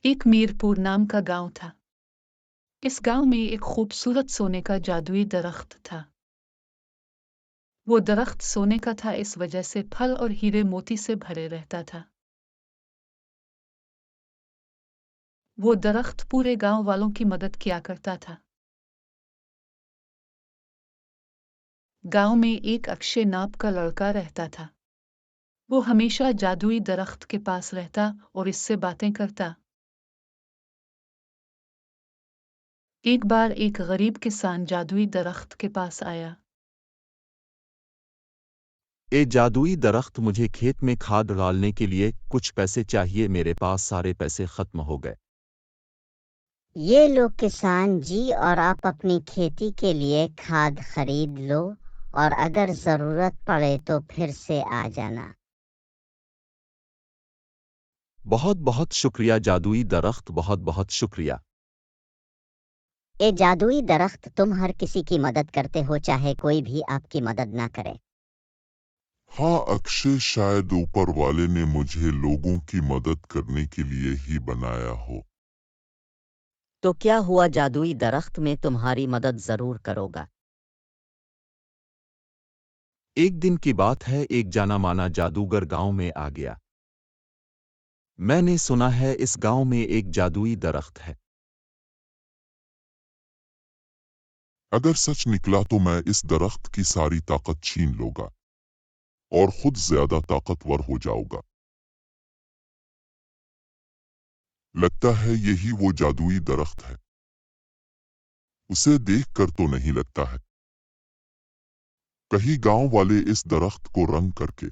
एक मीरपुर नाम का गांव था। इस गांव में एक खूबसूरत सोने का जादुई दरख्त था। वो दरख्त सोने का था, इस वजह से फल और हीरे मोती से भरे रहता था। वो दरख्त पूरे गांव वालों की मदद किया करता था। गांव में एक अक्षय नाम का लड़का रहता था। वो हमेशा जादुई दरख्त के पास रहता और इससे बातें करता। एक बार एक गरीब किसान जादुई दरख्त के पास आया। ए जादुई दरख्त, मुझे खेत में खाद डालने के लिए कुछ पैसे चाहिए। मेरे पास सारे पैसे खत्म हो गए। ये लो किसान जी, और आप अपनी खेती के लिए खाद खरीद लो, और अगर जरूरत पड़े तो फिर से आ जाना। बहुत बहुत शुक्रिया जादुई दरख्त, बहुत बहुत शुक्रिया। ये जादुई दरख्त, तुम हर किसी की मदद करते हो, चाहे कोई भी आपकी मदद ना करे। हाँ अक्षय, शायद ऊपर वाले ने मुझे लोगों की मदद करने के लिए ही बनाया हो। तो क्या हुआ जादुई दरख्त, में तुम्हारी मदद जरूर करूँगा। एक दिन की बात है, एक जाना माना जादूगर गांव में आ गया। मैंने सुना है इस गांव में एक जादुई दरख्त है। अगर सच निकला तो मैं इस दरख्त की सारी ताकत छीन लूंगा और खुद ज्यादा ताकतवर हो जाऊंगा। लगता है यही वो जादुई दरख्त है। उसे देखकर तो नहीं लगता है। कहीं गांव वाले इस दरख्त को रंग करके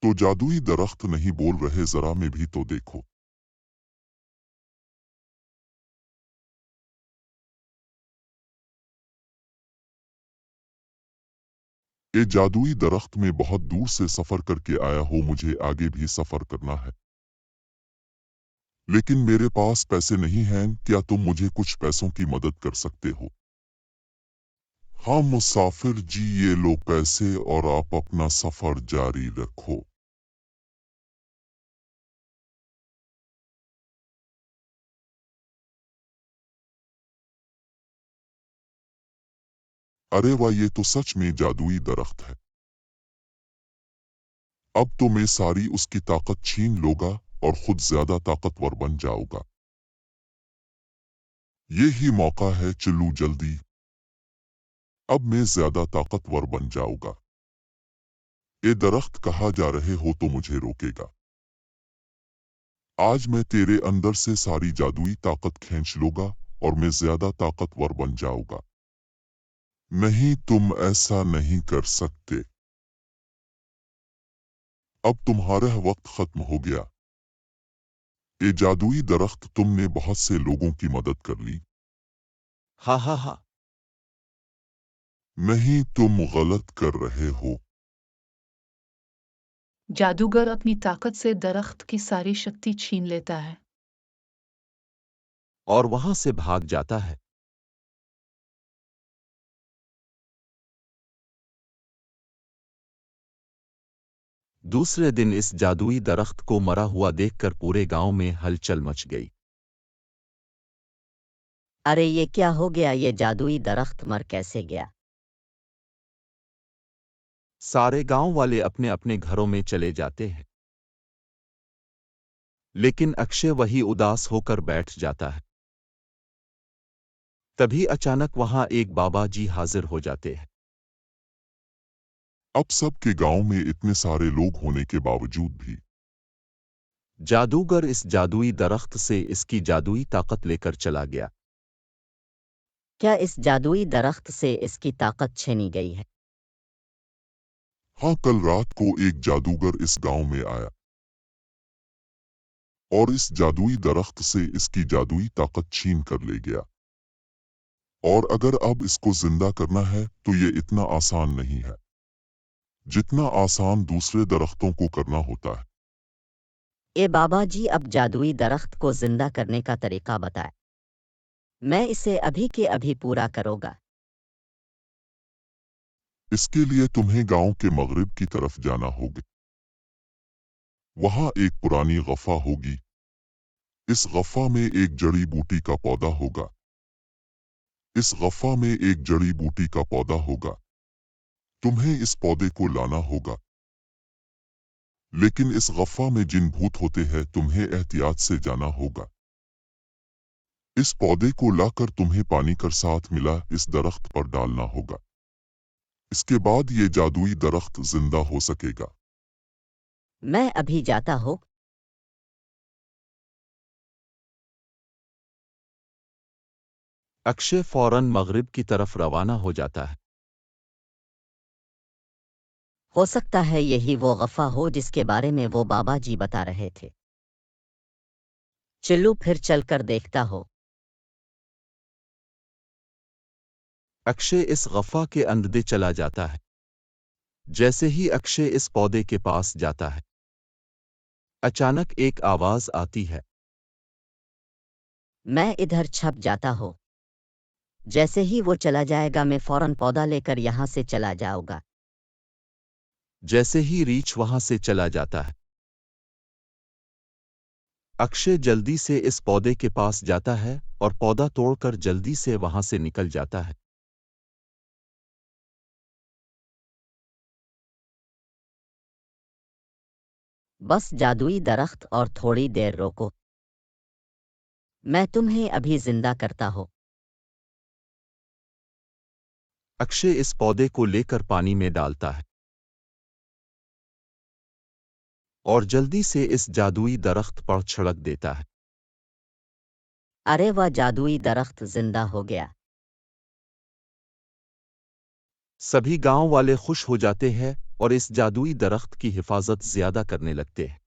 तो जादुई दरख्त नहीं बोल रहे, जरा में भी तो देखो। ये जादुई दरख्त में बहुत दूर से सफर करके आया हो, मुझे आगे भी सफर करना है, लेकिन मेरे पास पैसे नहीं हैं। क्या तुम मुझे कुछ पैसों की मदद कर सकते हो? हाँ मुसाफिर जी, ये लो पैसे और आप अपना सफर जारी रखो। अरे वाह, ये तो सच में जादुई दरख्त है। अब तो मैं सारी उसकी ताकत छीन लूंगा और खुद ज्यादा ताकतवर बन जाऊंगा। ये ही मौका है, चलूं जल्दी। अब मैं ज्यादा ताकतवर बन जाऊंगा। ये दरख्त कहाँ जा रहे हो तो मुझे रोकेगा? आज मैं तेरे अंदर से सारी जादुई ताकत खींच लूंगा और मैं ज्यादा ताकतवर बन जाऊंगा। नहीं, तुम ऐसा नहीं कर सकते। अब तुम्हारा वक्त खत्म हो गया। ये जादुई दरख्त, तुमने बहुत से लोगों की मदद कर ली। हा हा हा। नहीं, तुम गलत कर रहे हो। जादूगर अपनी ताकत से दरख्त की सारी शक्ति छीन लेता है। और वहां से भाग जाता है। दूसरे दिन इस जादुई दरख्त को मरा हुआ देखकर पूरे गांव में हलचल मच गई। अरे ये क्या हो गया, ये जादुई दरख्त मर कैसे गया। सारे गांव वाले अपने अपने घरों में चले जाते हैं, लेकिन अक्षय वही उदास होकर बैठ जाता है। तभी अचानक वहां एक बाबा जी हाजिर हो जाते हैं। अब सबके गांव में इतने सारे लोग होने के बावजूद भी जादूगर इस जादुई दरख्त से इसकी जादुई ताकत लेकर चला गया। क्या इस जादुई दरख्त से इसकी ताकत छीनी गई है? हाँ, कल रात को एक जादूगर इस गांव में आया और इस जादुई दरख्त से इसकी जादुई ताकत छीन कर ले गया। और अगर अब इसको जिंदा करना है तो ये इतना आसान नहीं है जितना आसान दूसरे दरख्तों को करना होता है। ए बाबा जी, अब जादुई दरख्त को जिंदा करने का तरीका बताएं। मैं इसे अभी के अभी पूरा करूँगा। इसके लिए तुम्हें गांव के मगरिब की तरफ जाना होगा। वहां एक पुरानी गफा होगी इस गफ्फा में एक जड़ी बूटी का पौधा होगा। इस गफ्फा में एक जड़ी बूटी का पौधा होगा। तुम्हें इस पौधे को लाना होगा। लेकिन इस गफ्फा में जिन भूत होते हैं, तुम्हें एहतियात से जाना होगा। इस पौधे को लाकर तुम्हें पानी कर साथ मिला इस दरख्त पर डालना होगा। इसके बाद ये जादुई दरख्त जिंदा हो सकेगा। मैं अभी जाता हूँ। अक्षय फौरन मगरिब की तरफ रवाना हो जाता है। हो सकता है यही वो गफ्फा हो जिसके बारे में वो बाबा जी बता रहे थे। चलो फिर चलकर देखता हो। अक्षय इस गफ्फा के अंदर चला जाता है। जैसे ही अक्षय इस पौधे के पास जाता है, अचानक एक आवाज आती है। मैं इधर छप जाता हूँ। जैसे ही वो चला जाएगा मैं फौरन पौधा लेकर यहाँ से चला जाऊंगा। जैसे ही रीछ वहां से चला जाता है, अक्षय जल्दी से इस पौधे के पास जाता है और पौधा तोड़कर जल्दी से वहां से निकल जाता है। बस जादुई दरख्त और थोड़ी देर रोको। मैं तुम्हें अभी जिंदा करता हूँ। अक्षय इस पौधे को लेकर पानी में डालता है और जल्दी से इस जादुई दरख्त पर छिड़क देता है। अरे वह जादुई दरख्त जिंदा हो गया। सभी गांव वाले खुश हो जाते हैं और इस जादुई दरख्त की हिफाजत ज्यादा करने लगते हैं।